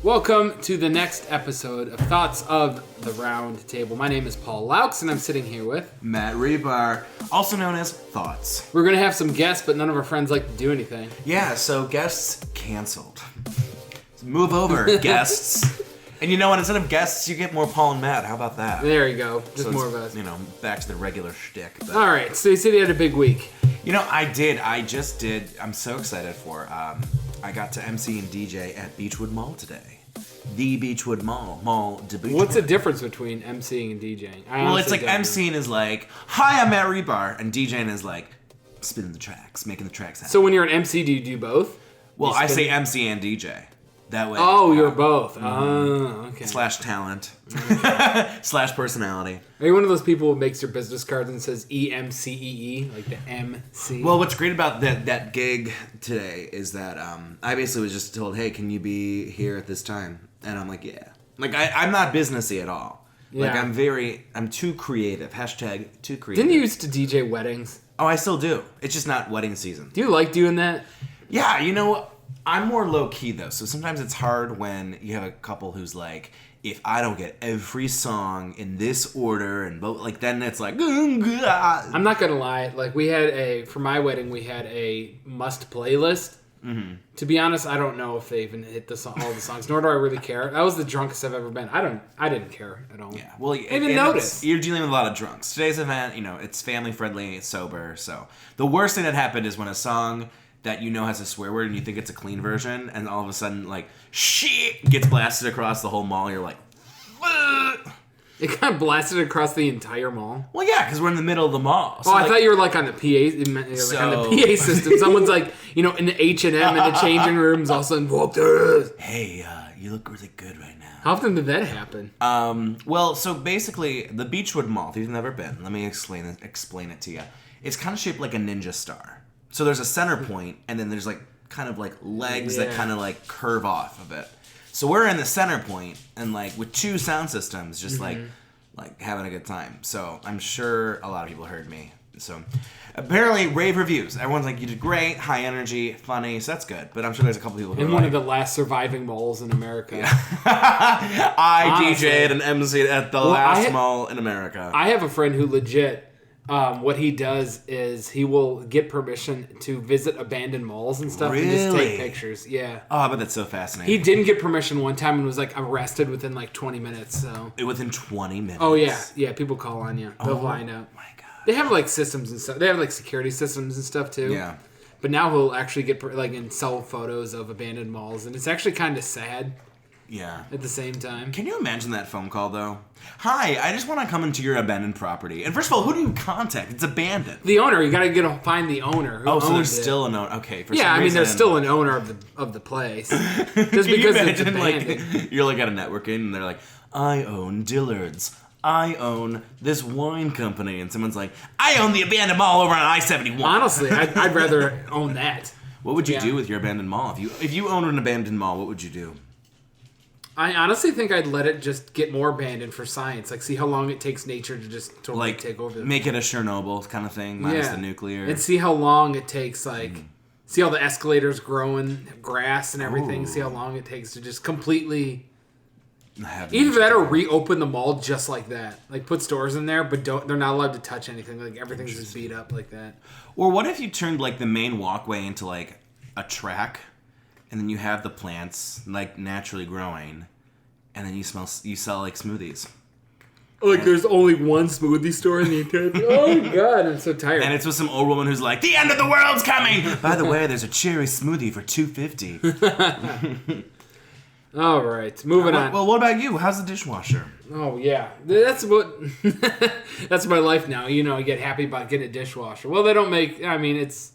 Welcome to the next episode of Thoughts of the Round Table. My name is Paul Laux, and I'm sitting here with Matt Rebar, also known as Thoughts. We're going to have some guests, but none of our friends like to do anything. Yeah, so guests canceled. Move over, guests. And you know what? Instead of guests, you get more Paul and Matt. How about that? There you go. Just So more it's, of us. You know, back to the regular shtick. But, All right, so you said you had a big week. You know, I did. I just did. I'm so excited for. I got to MC and DJ at Beechwood Mall today. The Beechwood Mall de Beechwood. What's the difference between emceeing and DJing? Well, it's like MCing is like, hi, I'm Matt Rebar, and DJing is like, spinning the tracks, making the tracks happen. So when you're an MC, do you do both? Well, I say MC and DJ. That way. Oh, you're both. Oh, okay. Slash talent. Slash personality. Are you one of those people who makes your business cards and says EMCEE, like the MC? Well, what's great about that gig today is that I basically was just told, hey, can you be here at this time? And I'm like, yeah. Like, I'm not businessy at all. Like, Yeah. I'm too creative. Hashtag too creative. Didn't you used to DJ weddings? Oh, I still do. It's just not wedding season. Do you like doing that? Yeah, you know, I'm more low-key, though. So sometimes it's hard when you have a couple who's like, if I don't get every song in this order, and like then it's like, I'm not gonna lie. Like for my wedding, we had a must playlist. Mm-hmm. To be honest, I don't know if they even hit all the songs. Nor do I really care. That was the drunkest I've ever been. I didn't care at all. Yeah, well, I didn't notice. You're dealing with a lot of drunks. Today's event, you know, it's family friendly, it's sober. So the worst thing that happened is when a song that you know has a swear word and you think it's a clean version, and all of a sudden, like, shit gets blasted across the whole mall. You're like, ugh. It got blasted across the entire mall. Well, yeah, because we're in the middle of the mall. So I thought you were like on the PA, on the PA system. Someone's like, you know, in the H&M in the changing rooms, all of a sudden, hey, you look really good right now. How often did that happen? Well, so basically, the Beechwood Mall, if you've never been, let me explain it to you. It's kind of shaped like a ninja star. So there's a center point, and then there's like kind of like legs that kind of like curve off of it. So we're in the center point, and like with two sound systems, just like having a good time. So I'm sure a lot of people heard me. So apparently rave reviews. Everyone's like, you did great, high energy, funny. So that's good. But I'm sure there's a couple people who in are one like, of the last surviving malls in America. Yeah. I Honestly. DJ'd and MC'd at the last mall in America. I have a friend who legit. What he does is he will get permission to visit abandoned malls and stuff and just take pictures. Yeah. Oh, but that's so fascinating. He didn't get permission one time and was like arrested within like 20 minutes. So. Within 20 minutes. Oh yeah, yeah. People call on you. They'll find out. My God. They have like systems and stuff. They have like security systems and stuff too. Yeah. But now he'll actually get like and sell photos of abandoned malls, and it's actually kind of sad. Yeah. At the same time. Can you imagine that phone call, though? Hi, I just want to come into your abandoned property. And first of all, who do you contact? It's abandoned. The owner. You got to find the owner. Who so there's owns still an owner. Okay. For yeah, some I mean, reason, there's still an owner of the place. Just Can because you it's imagine, abandoned. like, you're like at a networking, and they're like, I own Dillard's. I own this wine company. And someone's like, I own the abandoned mall over on I-71. Honestly, I'd rather own that. What would you do with your abandoned mall? If you owned an abandoned mall, what would you do? I honestly think I'd let it just get more abandoned for science. Like, see how long it takes nature to just totally take over. Make it a Chernobyl kind of thing, minus the nuclear. And see how long it takes, like, see all the escalators growing, grass and everything. Ooh. See how long it takes to just completely... Either that or reopen the mall just like that. Like, put stores in there, but they're not allowed to touch anything. Like, everything's just beat up like that. Or what if you turned, like, the main walkway into, like, a track, and then you have the plants, like, naturally growing, and then you sell, like, smoothies. Like, there's only one smoothie store in the entire... Oh, God, I'm so tired. And it's with some old woman who's like, the end of the world's coming! By the way, there's a cherry smoothie for $2.50. All right, moving on. Well, what about you? How's the dishwasher? Oh, yeah. That's what... That's my life now. You know, I get happy about getting a dishwasher. Well, they don't make... I mean, it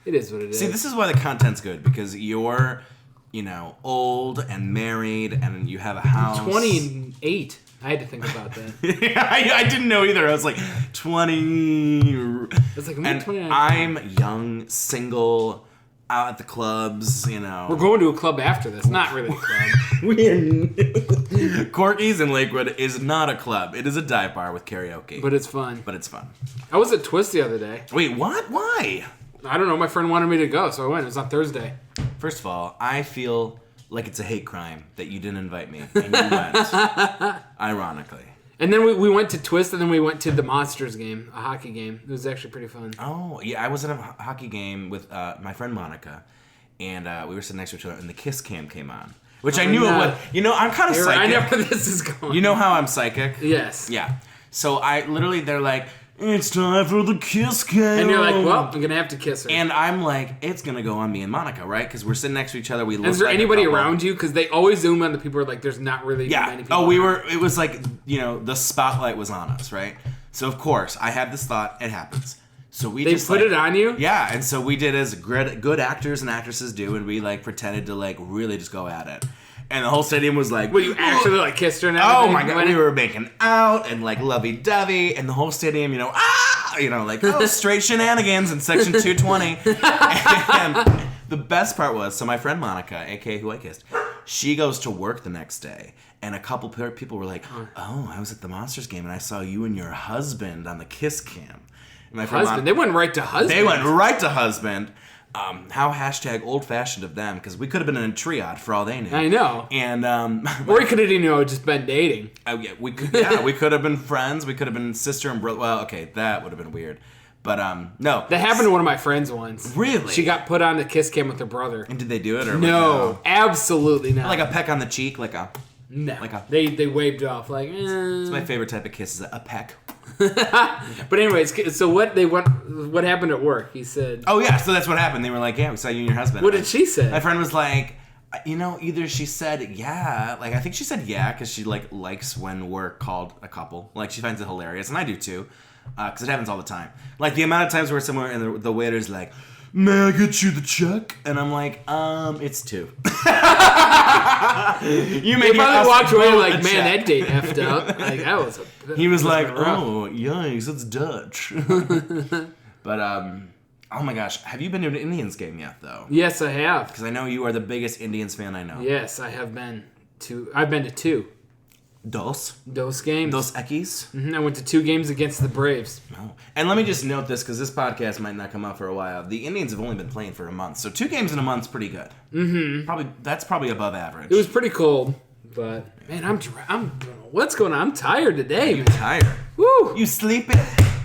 is what it is. See, this is why the content's good, because you're, you know, old and married, and you have a house. 28. I had to think about that. Yeah, I didn't know either. I was like, 20... It's like, and 29. I'm young, single, out at the clubs, you know. We're going to a club after this. Not really a club. Corky's in Lakewood is not a club. It is a dive bar with karaoke. But it's fun. I was at Twist the other day. Wait, what? Why? I don't know. My friend wanted me to go, so I went. It was on Thursday. First of all, I feel like it's a hate crime that you didn't invite me and you went. Ironically. And then we went to Twist, and then we went to the Monsters game, a hockey game. It was actually pretty fun. Oh, yeah, I was at a hockey game with my friend Monica, and we were sitting next to each other, and the Kiss Cam came on. Which I knew it would. You know, I'm kind of psychic. I know where this is going. You know how I'm psychic? Yes. Yeah. So I literally, they're like, it's time for the Kiss Cam. And you're like, well, I'm going to have to kiss her. And I'm like, it's going to go on me and Monica, right? Because we're sitting next to each other. We look Is there like anybody around you? Because they always zoom on the people who are like, there's not really many people. Oh, it was like, you know, the spotlight was on us, right? So, of course, I had this thought. It happens. So they just put it on you? Yeah, and so we did as good actors and actresses do, and we like pretended to like really just go at it. And the whole stadium was like... Well, you actually like kissed her and everything? Oh my God, we were making out and like lovey-dovey, and the whole stadium, you know, like, oh, straight shenanigans in section 220. And the best part was, so my friend Monica, aka who I kissed, she goes to work the next day, and a couple people were like, oh, I was at the Monsters game, and I saw you and your husband on the Kiss Cam. And my friend husband? They went right to husband? They went right to husband. How hashtag old-fashioned of them, because we could have been in a triad for all they knew. I know. And or we could have, just been dating. Yeah, we could have been friends. We could have been sister and brother. Well, okay, that would have been weird. But no. That happened to one of my friends once. Really? She got put on the Kiss Cam with her brother. And did they do it or no? Absolutely not. Like a peck on the cheek, like a. No. They waved off like. It's my favorite type of kiss, is a peck. But anyways, so what happened at work? He said. Oh yeah, so that's what happened. They were like, yeah, we saw you and your husband. What did she say? My friend was like, you know, either she said yeah, like I think she said yeah because she like likes when we're called a couple. Like she finds it hilarious, and I do too, because it happens all the time. Like the amount of times we're somewhere and the waiter's like, may I get you the check? And I'm like, it's 2. You may probably walked away like, man, that date effed up. Like that was. He was like, oh, yikes, it's Dutch. But oh my gosh, have you been to an Indians game yet though? Yes, I have. Because I know you are the biggest Indians fan I know. Yes, I have been to. I've been to 2. Dos games. Dos Equis? Mm-hmm. I went to 2 games against the Braves. Oh. And let me just note this, because this podcast might not come out for a while. The Indians have only been playing for a month, so 2 games in a month's pretty good. Mm-hmm. That's probably above average. It was pretty cold, but man, I'm what's going on? I'm tired today. You're tired. Woo! You sleeping?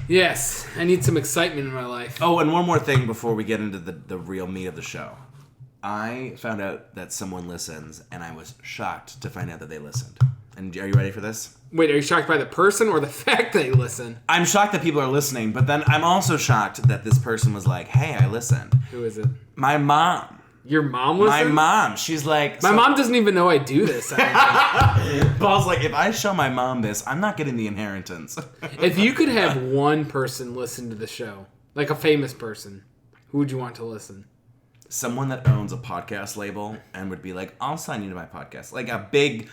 Yes, I need some excitement in my life. Oh, and one more thing before we get into the real meat of the show. I found out that someone listens, and I was shocked to find out that they listened. And are you ready for this? Wait, are you shocked by the person or the fact they listen? I'm shocked that people are listening, but then I'm also shocked that this person was like, hey, I listened. Who is it? My mom. Your mom listens? My mom. She's like... My mom doesn't even know I do this. Paul's like, if I show my mom this, I'm not getting the inheritance. If you could have one person listen to the show, like a famous person, who would you want to listen? Someone that owns a podcast label and would be like, I'll sign you to my podcast. Like a big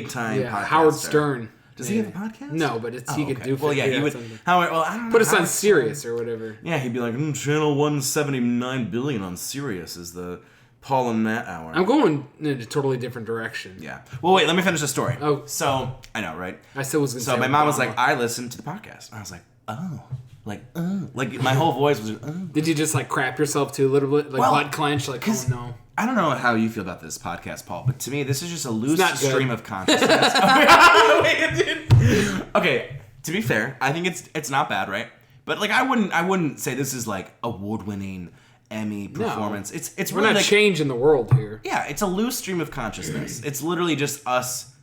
time podcast. Howard Stern. Does he have a podcast? No, but he could do. Well, yeah, he would. Howard, well, I don't know. Put us on Sirius or whatever. Yeah, he'd be like, channel 179 billion on Sirius is the Paul and Matt hour. I'm going in a totally different direction. Yeah. Well, wait, let me finish the story. Oh. So, I know, right? I still was going to say. So my mom was like, I listened to the podcast. And I was like, oh. Like my whole voice was. Did you just like crap yourself too a little bit, like butt clench, like oh no? I don't know how you feel about this podcast, Paul, but to me, this is just a loose stream of consciousness. Okay, to be fair, I think it's not bad, right? But like, I wouldn't say this is like award-winning Emmy performance. No. It's we're really not like, changing the world here. Yeah, it's a loose stream of consciousness. It's literally just us.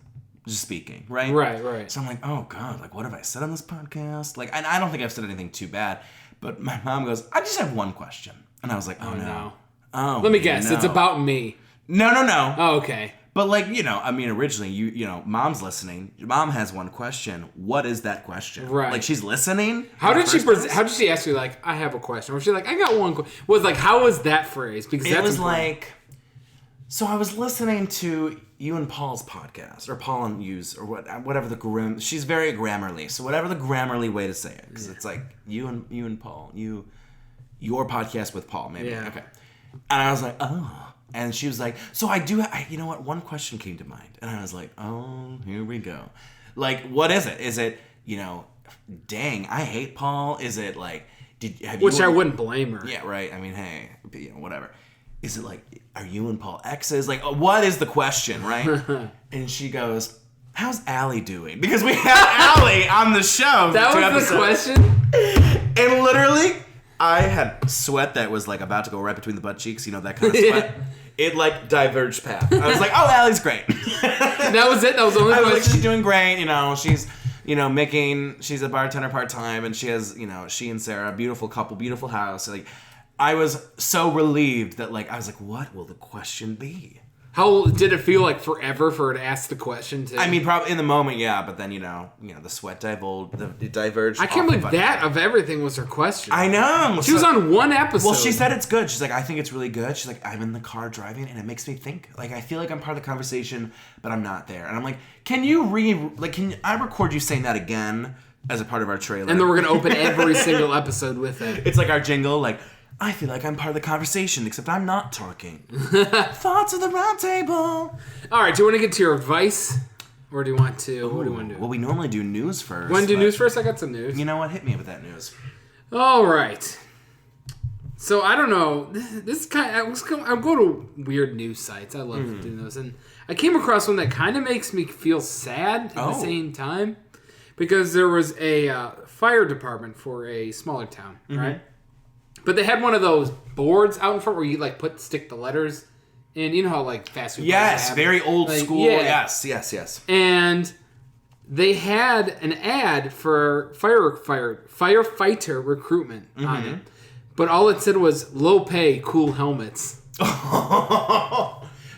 Just speaking, right? Right. So I'm like, oh God, like what have I said on this podcast? Like, and I don't think I've said anything too bad. But my mom goes, I just have one question, and I was like, oh no. Oh, let me guess, it's about me. No. Oh, okay. But like, I mean, originally, you know, mom's listening. Your mom has one question. What is that question? Right. Like she's listening. How did she ask you? Like, I have a question. Or was she like, I got one question? Was like, how was that phrase? Because it was important. like, so I was listening to you and Paul's podcast, or Paul and you's, or whatever she's very Grammarly, so whatever the Grammarly way to say it, because it's like you and Paul, your podcast with Paul, maybe. Yeah. Okay. And I was like, oh. And she was like, so you know what? One question came to mind, and I was like, oh, here we go. Like, what is it? Is it, dang, I hate Paul? Is it like, I wouldn't blame her. Yeah, right. I mean, hey, whatever. is it like, are you and Paul exes? Like, what is the question, right? And she goes, how's Allie doing? Because we had Allie on the show. That was the question? And literally, I had sweat that was like about to go right between the butt cheeks, you know, that kind of sweat. It like diverged path. I was like, oh, Allie's great. That was it? That was the only question? Like, she's doing great, you know, she's a bartender part-time, and she has, you know, she and Sarah, a beautiful couple, beautiful house. Like, I was so relieved that, like, I was like, what will the question be? How did it feel like forever for her to ask the question? I mean, probably in the moment, yeah, but then, you know, the sweat diverged. I can't believe that of everything was her question. I know. She was on one episode. Well, she said it's good. She's like, I think it's really good. She's like, I'm in the car driving, and it makes me think. Like, I feel like I'm part of the conversation, but I'm not there. And I'm like, can I record you saying that again as a part of our trailer? And then we're going to open every single episode with it. It's like our jingle, like, I feel like I'm part of the conversation, except I'm not talking. Thoughts of the round table. All right, do you want to get to your advice? Or do you want to... What do you want to do? Well, we normally do news first. You want to do news first? I got some news. You know what? Hit me with that news. All right. So, I don't know. This kind of... I go to weird news sites. I love doing those. And I came across one that kind of makes me feel sad at the same time. Because there was a fire department for a smaller town, right? But they had one of those boards out in front where you like stick the letters in. You know how like fast food. Yes, very old school. Yeah. Yes. And they had an ad for firefighter recruitment on it, but all it said was low pay, cool helmets.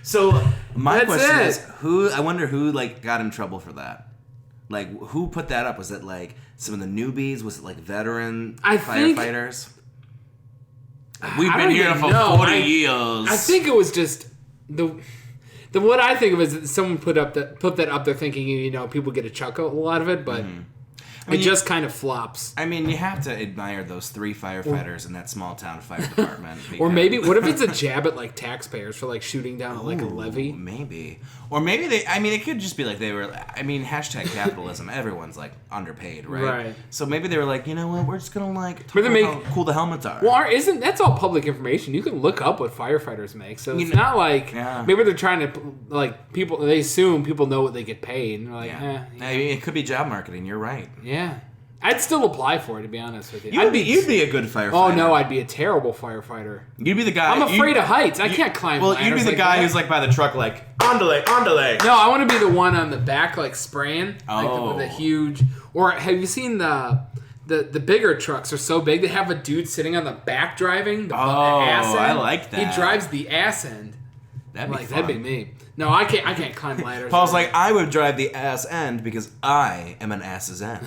So my question is, I wonder who like got in trouble for that. Like, who put that up? Was it like some of the newbies? Was it like veteran firefighters? We've been here for 40 years. I think it was just the what I think of is that someone put that up there thinking, you know, people get a chuckle out of it, but it just kind of flops. I mean, you have to admire those 3 firefighters in that small town fire department. Or maybe, what if it's a jab at like taxpayers for like shooting down like a levy? Maybe. Or maybe it could just be like they were, hashtag capitalism. Everyone's like underpaid, right? Right. So maybe they were like, you know what, we're just going to like talk about how cool the helmets are. Well, that's all public information. You can look up what firefighters make. So it's not like, maybe they're trying to, like, they assume people know what they get paid. And they're like, I mean, it could be job marketing. You're right. Yeah. I'd still apply for it, to be honest with you. You'd be a good firefighter. Oh, no, I'd be a terrible firefighter. You'd be the guy... I'm afraid of heights. I can't climb ladders. Well, you'd be the guy who's like by the truck like, ondale. No, I want to be the one on the back like spraying. Like the huge... Or have you seen the bigger trucks are so big, they have a dude sitting on the back driving the ass end. I like that. He drives the ass end. That'd be me. No, I can't climb ladders. Paul's like, I would drive the ass end because I am an ass's end.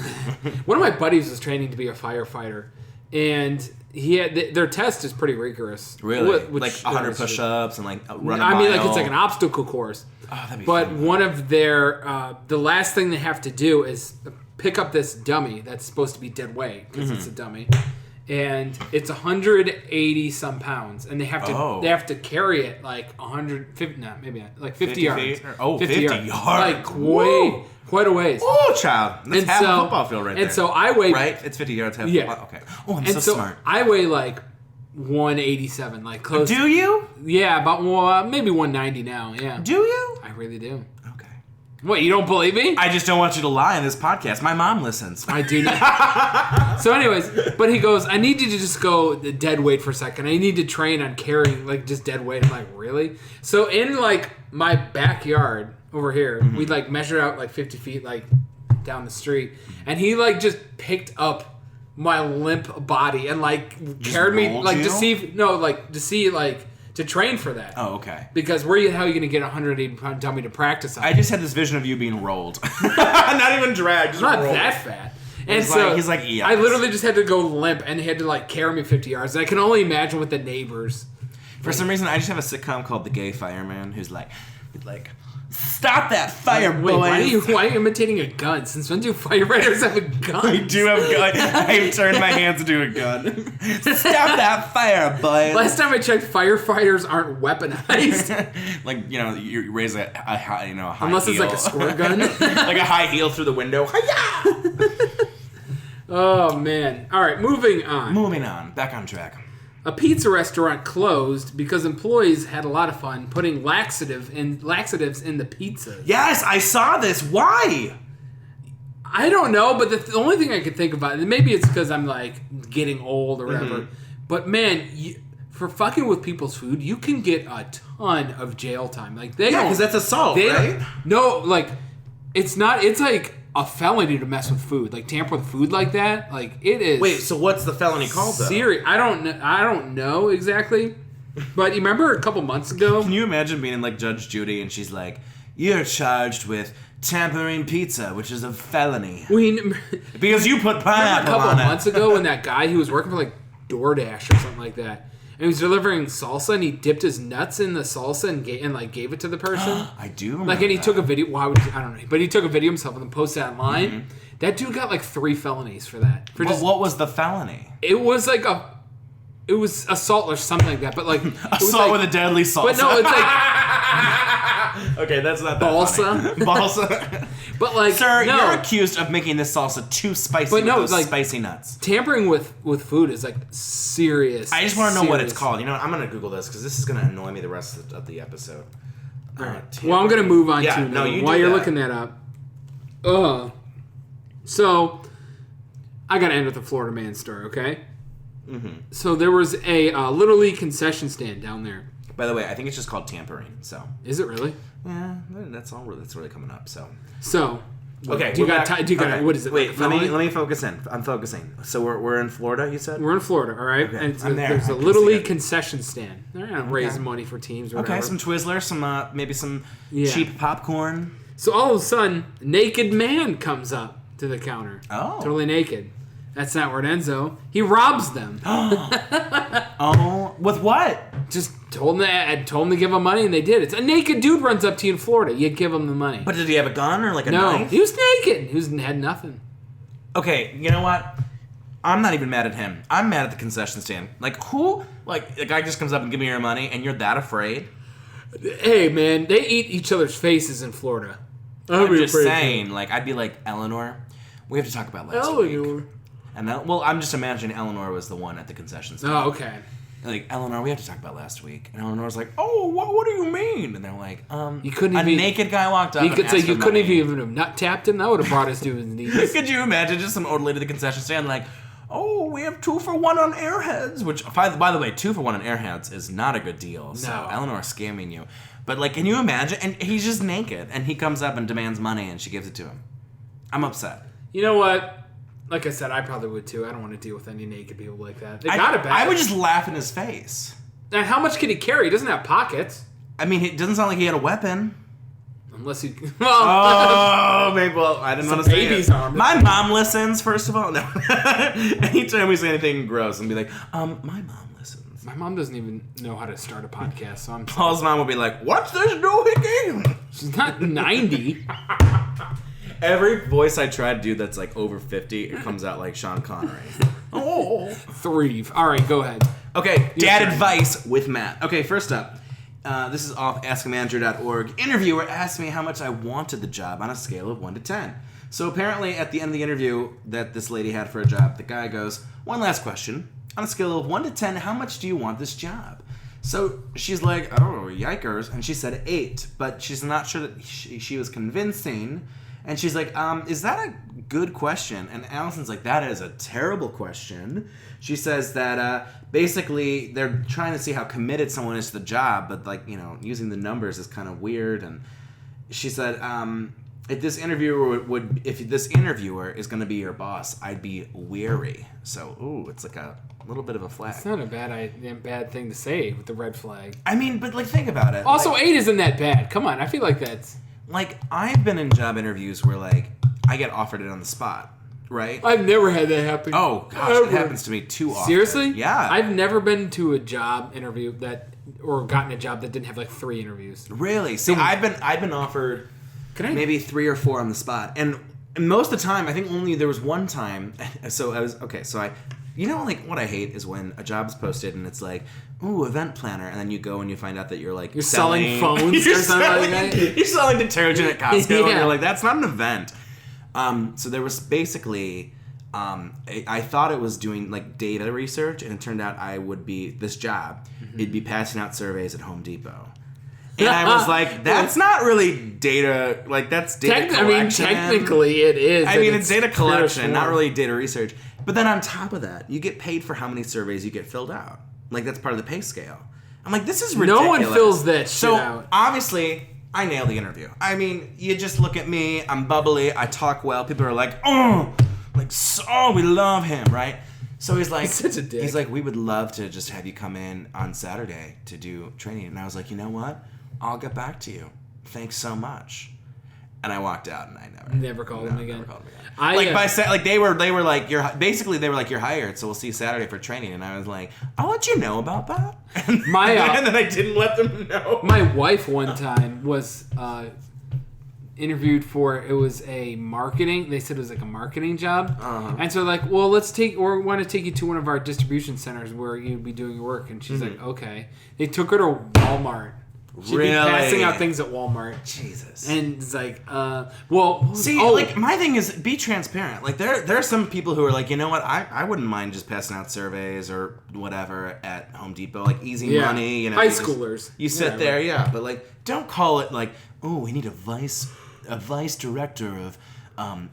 One of my buddies was training to be a firefighter, and he had their test is pretty rigorous. Really? Like 100 push-ups and like run a mile? I mean, like it's like an obstacle course. Oh, that'd be But fun. one of their the last thing they have to do is pick up this dummy that's supposed to be dead weight because it's a dummy. And it's 180 some pounds, and they have to carry it like 150, no, maybe not, like 50 yards. 50 yards. Like quite a ways. Oh, child. That's half a football field right there. And so I weigh... Right? It's 50 yards, half football. Okay. Oh, I'm so smart. I weigh like 187, like close. Do you? Yeah, about maybe 190 now, yeah. Do you? I really do. Okay. What, you don't believe me? I just don't want you to lie in this podcast. My mom listens. I do not. So anyways, but he goes, I need you to just go dead weight for a second. I need to train on carrying like just dead weight. I'm like, really? So in like my backyard over here, we like measured out like 50 feet like down the street. And he like just picked up my limp body and like just carried me like to see to train for that. Oh, okay. Because how are you going to get a 180-pound dummy to practice on? I just had this vision of you being rolled. Not even dragged, just not rolled. that fat. And so he's like, yeah. I literally just had to go limp, and he had to like carry me 50 yards. And I can only imagine with the neighbors. For some reason, I just have a sitcom called The Gay Fireman, who's like, stop that fire, boys. Wait, why are you imitating a gun? Since when do firefighters have a gun? I do have a gun. I've turned my hands into a gun. Stop that fire, boys. Last time I checked, firefighters aren't weaponized. Like, you raise a high, a high unless heel. It's like a squirt gun. Like a high heel through the window. Hi-ya! Oh, man. All right, moving on. Back on track. a pizza restaurant closed because employees had a lot of fun putting laxatives in the pizzas. Yes, I saw this. Why? I don't know, but the only thing I could think about, and maybe it's because I'm like getting old or whatever, but man, for fucking with people's food, you can get a ton of jail time. Like because that's assault, right? No, like it's not. It's like a felony to mess with food, like tamper with food like that. Like it is. Wait, so what's the felony called though? Serious. I don't know exactly, but you remember a couple months ago? Can you imagine being like Judge Judy and she's like, "You're charged with tampering pizza, which is a felony because you put pineapple a couple on it." months ago when that guy, he was working for like DoorDash or something like that, and he was delivering salsa, and he dipped his nuts in the salsa and gave it to the person. I do remember and he took a video. Why would I don't know, but he took a video himself and then posted it online. That dude got like 3 felonies for that. What was the felony? It was assault or something like that, but like assault with a deadly salsa. But no, it's like okay, that's not that balsa. Balsa. But like, sir, you're accused of making this salsa too spicy with those spicy nuts. Tampering with food is like serious. I just want to know what it's called. You know what? I'm going to Google this because this is going to annoy me the rest of the episode. All right. Well, I'm going to move on while you're looking that up. So, I got to end with the Florida man story, okay? So there was a Little League concession stand down there. By the way, I think it's just called tampering. So is it really? Yeah, that's all. That's really coming up. So okay. Do you got? What is it? Wait, let me focus in. I'm focusing. So we're in Florida. You said we're in Florida. All right. Okay. And there's a Little League concession stand. They're gonna raise money for teams. Or whatever. Some Twizzlers, some maybe some cheap popcorn. So all of a sudden, naked man comes up to the counter. Oh, totally naked. That's not where it ends, though. He robs them. Oh, with what? Just told them to give him money, and they did. It's a naked dude runs up to you in Florida. You give him the money. But did he have a gun or like a knife? No, he was naked. He had nothing. Okay, you know what? I'm not even mad at him. I'm mad at the concession stand. Like, who? Like, the guy just comes up and gives me your money, and you're that afraid? Hey, man, they eat each other's faces in Florida. I'm just saying. Like, I'd be like, Eleanor, we have to talk about last week. And I'm just imagining Eleanor was the one at the concession stand. Oh, okay. Like, Eleanor, we have to talk about last week. And Eleanor's like, oh, what do you mean? And they're like, you couldn't naked guy walked up. You couldn't even have nut tapped him. That would have brought us to his knees. Could you imagine just some old lady at the concession stand like, oh, we have 2 for 1 on Airheads. Which, by the way, 2 for 1 on Airheads is not a good deal. So Eleanor's scamming you. But like, can you imagine? And he's just naked, and he comes up and demands money, and she gives it to him. I'm upset. You know what? Like I said, I probably would too. I don't want to deal with any naked people like that. They got it bad. I would just laugh in his face. And how much can he carry? He doesn't have pockets. I mean, it doesn't sound like he had a weapon. Unless he... Oh, maybe. Well, I didn't want to say baby's it. arm. My mom listens, first of all. No. Anytime we say anything gross, and be like, my mom listens. My mom doesn't even know how to start a podcast, so I'm... Paul's mom will be like, what's this doohickey? She's not 90. Every voice I try to do that's like over 50, it comes out like Sean Connery. Oh. 3. All right, go ahead. Okay, dad advice with Matt. Okay, first up, this is off AskAmanager.org. Interviewer asked me how much I wanted the job on a scale of 1 to 10. So apparently at the end of the interview that this lady had for a job, the guy goes, one last question. On a scale of 1 to 10, how much do you want this job? So she's like, oh, yikers. And she said 8, but she's not sure that she was convincing. And she's like, is that a good question? And Allison's like, that is a terrible question. She says that basically they're trying to see how committed someone is to the job, but like, using the numbers is kind of weird. And she said, if this interviewer is going to be your boss, I'd be weary. So, it's like a little bit of a flag. It's not a bad thing to say with the red flag. I mean, but like, think about it. Also, like, 8 isn't that bad. Come on, I feel like that's... Like, I've been in job interviews where, like, I get offered it on the spot, right? I've never had that happen. Oh, gosh, it happens to me too often. Seriously? Yeah. I've never been to a job interview or gotten a job that didn't have, like, 3 interviews. Really? See, I've been offered maybe 3 or 4 on the spot. And most of the time, I think only there was one time, so what I hate is when a job's posted and it's like, ooh, event planner, and then you go and you find out that you're selling phones or something like that. You're selling detergent at Costco, and you're like, that's not an event. So there was basically I thought it was doing like data research, and it turned out I would be this job. It'd be passing out surveys at Home Depot. And I was like, that's not really data, like that's data collection. I mean, technically it is. I mean, it's data collection, not really data research. But then on top of that, you get paid for how many surveys you get filled out. Like, that's part of the pay scale. I'm like, this is ridiculous. No one fills that shit out. So, obviously, I nailed the interview. I mean, you just look at me, I'm bubbly, I talk well, people are like, oh, like, so we love him, right? So he's like, such a dick. He's like, we would love to just have you come in on Saturday to do training. And I was like, you know what? I'll get back to you. Thanks so much. And I walked out, and I never called him again. Never called him again. They were like you're hired, so we'll see you Saturday for training. And I was like, I'll let you know about that. And then I didn't let them know. My wife one time was interviewed for, it was a marketing. They said it was like a marketing job, and so like, well, want to take you to one of our distribution centers where you'd be doing your work. And she's like, okay. They took her to Walmart. She'd be passing out things at Walmart. Jesus. And it's like, like, my thing is, be transparent. Like, there are some people who are like, you know what, I wouldn't mind just passing out surveys or whatever at Home Depot, like easy money, you know. High schoolers. You sit there, but like, don't call it like, oh, we need a vice director of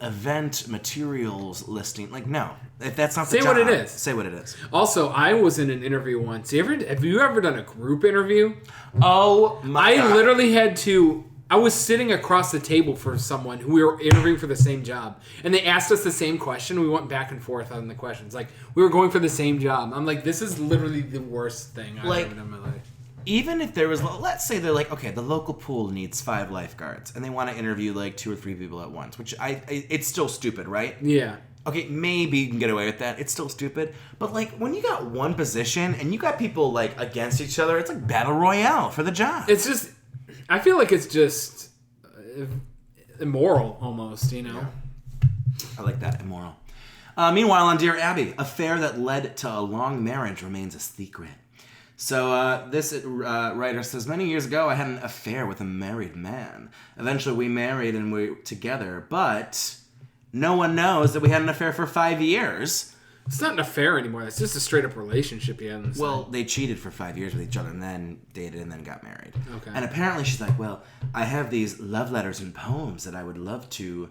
event materials listing. Like, no. If that's not the job, say what it is. Say what it is. Also, I was in an interview once. Have you ever done a group interview? Oh my God. I literally had to. I was sitting across the table for someone who we were interviewing for the same job, and they asked us the same question. We went back and forth on the questions. Like, we were going for the same job. I'm like, this is literally the worst thing I've ever done in my life. Even if there was, let's say they're like, okay, the local pool needs 5 lifeguards, and they want to interview like 2 or 3 people at once, which it's still stupid, right? Yeah. Okay, maybe you can get away with that. It's still stupid. But, like, when you got one position and you got people, like, against each other, it's like Battle Royale for the job. It's just, I feel like it's just immoral almost, you know? Yeah. I like that, immoral. Meanwhile, on Dear Abby, affair that led to a long marriage remains a secret. So this writer says, many years ago, I had an affair with a married man. Eventually, we married and we're together, but no one knows that we had an affair for 5 years. It's not an affair anymore. It's just a straight-up relationship you had. Well, they cheated for 5 years with each other and then dated and then got married. Okay. And apparently she's like, well, I have these love letters and poems that I would love to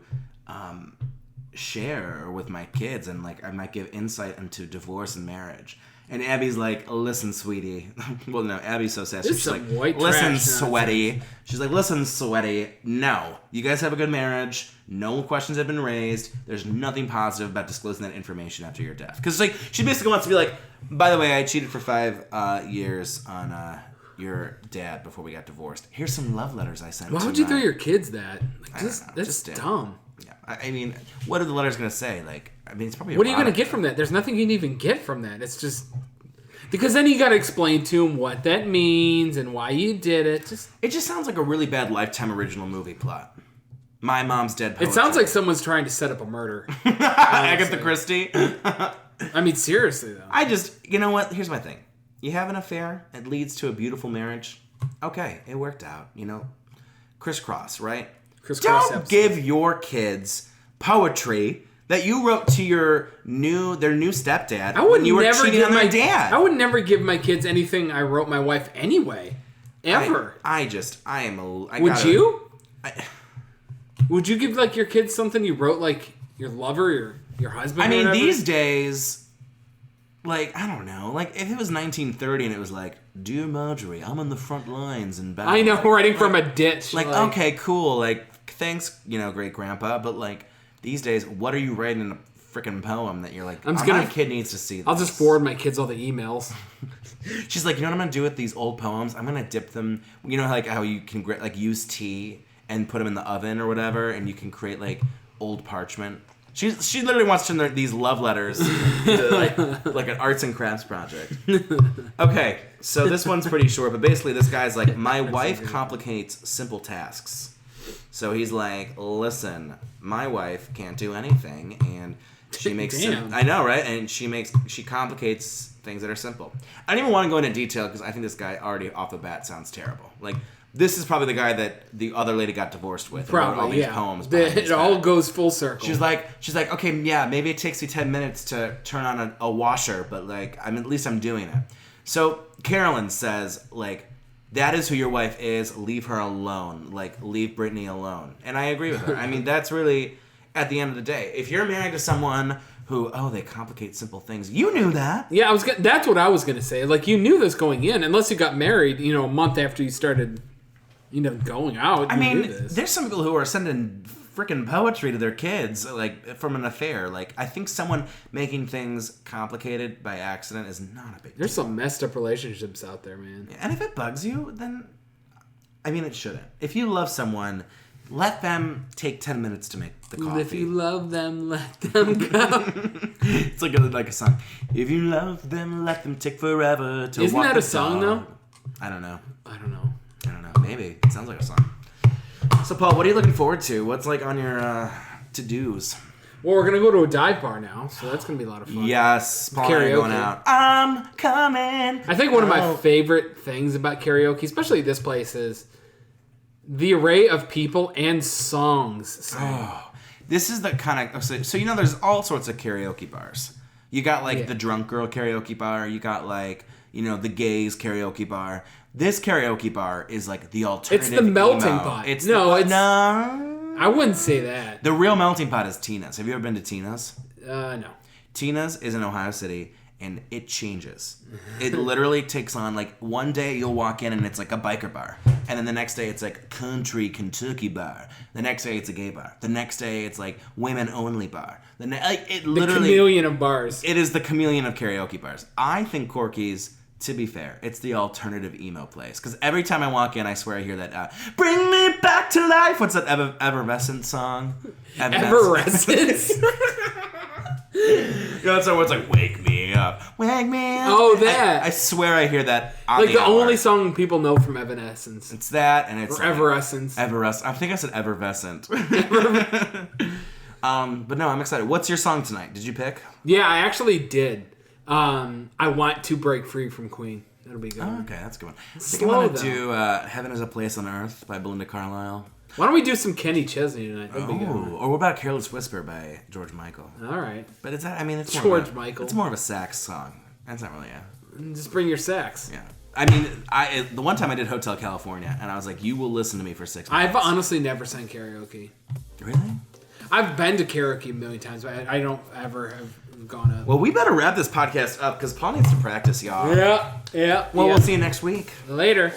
share with my kids, and like I might give insight into divorce and marriage. And Abby's like, listen, sweetie. Well, no, Abby's so sassy. She's like, listen, sweaty. She's like, listen, sweaty. No. You guys have a good marriage. No questions have been raised. There's nothing positive about disclosing that information after your death. Because like, she basically wants to be like, by the way, I cheated for 5 years on your dad before we got divorced. Here's some love letters I sent. Why would you tell your kids that? Like, that's just dumb. Yeah. I mean, what are the letters going to say? Like, I mean, it's probably. What are you going to get from that? There's nothing you can even get from that. It's just because then you got to explain to them what that means and why you did it. It just sounds like a really bad Lifetime original movie plot. My mom's dead poetry. It sounds like someone's trying to set up a murder. Agatha Christie. I mean, seriously though. You know what? Here's my thing. You have an affair. It leads to a beautiful marriage. Okay, it worked out. You know, crisscross, right? Don't give your kids poetry that you wrote to their new stepdad when you were cheating on their dad. I would never give my kids anything I wrote my wife anyway. Ever. Would you? Would you give like your kids something you wrote like your lover, your husband? I mean, these days, like, I don't know. Like, if it was 1930 and it was like, Dear Marjorie, I'm on the front lines in battle. I know, writing from a ditch. Like, okay, cool. Like, thanks, great grandpa. But, like, these days, what are you writing in a freaking poem that you're like, my kid needs to see this? I'll just forward my kids all the emails. She's like, you know what I'm going to do with these old poems? I'm going to dip them. You know, like, how you can, like, use tea and put them in the oven or whatever, and you can create, like, old parchment. She literally wants to turn these love letters into like an arts and crafts project. Okay, so this one's pretty short, but basically this guy's like, my wife complicates simple tasks. So he's like, listen, my wife can't do anything, and she makes I know, right? And she complicates things that are simple. I don't even want to go into detail because I think this guy already off the bat sounds terrible. Like, This is probably the guy that the other lady got divorced with. Probably, all these poems. It all goes full circle. She's like, okay, yeah, maybe it takes me 10 minutes to turn on a washer, but like, at least I'm doing it. So Carolyn says, like, that is who your wife is. Leave her alone. Like, leave Brittany alone. And I agree with her. I mean, that's really, at the end of the day, if you're married to someone who, they complicate simple things. You knew that. Yeah, that's what I was going to say. Like, you knew this going in, unless you got married, a month after you started, going out. I mean, there's some people who are sending freaking poetry to their kids, like, from an affair. Like, I think someone making things complicated by accident is not a big deal. There's some messed up relationships out there, man. And if it bugs you, then, I mean, it shouldn't. If you love someone, let them take 10 minutes to make the coffee. If you love them, let them go. It's like a song. If you love them, let them take forever to Isn't walk that the a song, dog. though? I don't know. I don't know. Maybe. It sounds like a song. So, Paul, what are you looking forward to? What's, like, on your to-dos? Well, we're going to go to a dive bar now, so that's going to be a lot of fun. Yes. Paul and I are going out. I'm coming. I think one of my favorite things about karaoke, especially this place, is the array of people and songs. This is the kind of... So there's all sorts of karaoke bars. You got, like, the drunk girl karaoke bar. You got, like, the gays karaoke bar. This karaoke bar is, like, the alternative It's the melting emo. pot. No. I wouldn't say that. The real melting pot is Tina's. Have you ever been to Tina's? No. Tina's is in Ohio City, and it changes. It literally takes on, like, one day you'll walk in and it's like a biker bar. And then the next day it's like country Kentucky bar. The next day it's a gay bar. The next day it's like women only bar. The chameleon of bars. It is the chameleon of karaoke bars. I think Corky's, to be fair, it's the alternative emo place. Because every time I walk in, I swear I hear that, bring me back to life. What's that Evanescence song? Evanescence? That's where it's like, wake me up. Wake me up. Oh, that. I swear I hear that on like the hour. only song people know from Evanescence. It's that, and it's... Or Everescence. I think I said Evervescent. But no, I'm excited. What's your song tonight? Did you pick? Yeah, I actually did. I Want to Break Free from Queen. That'll be good. Oh, okay, that's a good one. I think Slow, I'm going to do Heaven is a Place on Earth by Belinda Carlisle. Why don't we do some Kenny Chesney tonight? That'd be good. Or what about Careless Whisper by George Michael? All right. But it's George Michael. It's more of a sax song. That's not really Just bring your sax. Yeah. I mean, the one time I did Hotel California, and I was like, you will listen to me for 6 months. I've honestly never sang karaoke. Really? I've been to karaoke a million times, but I don't ever have gone up. Well, we better wrap this podcast up, because Paul needs to practice, y'all. Yeah. Well, we'll see you next week. Later.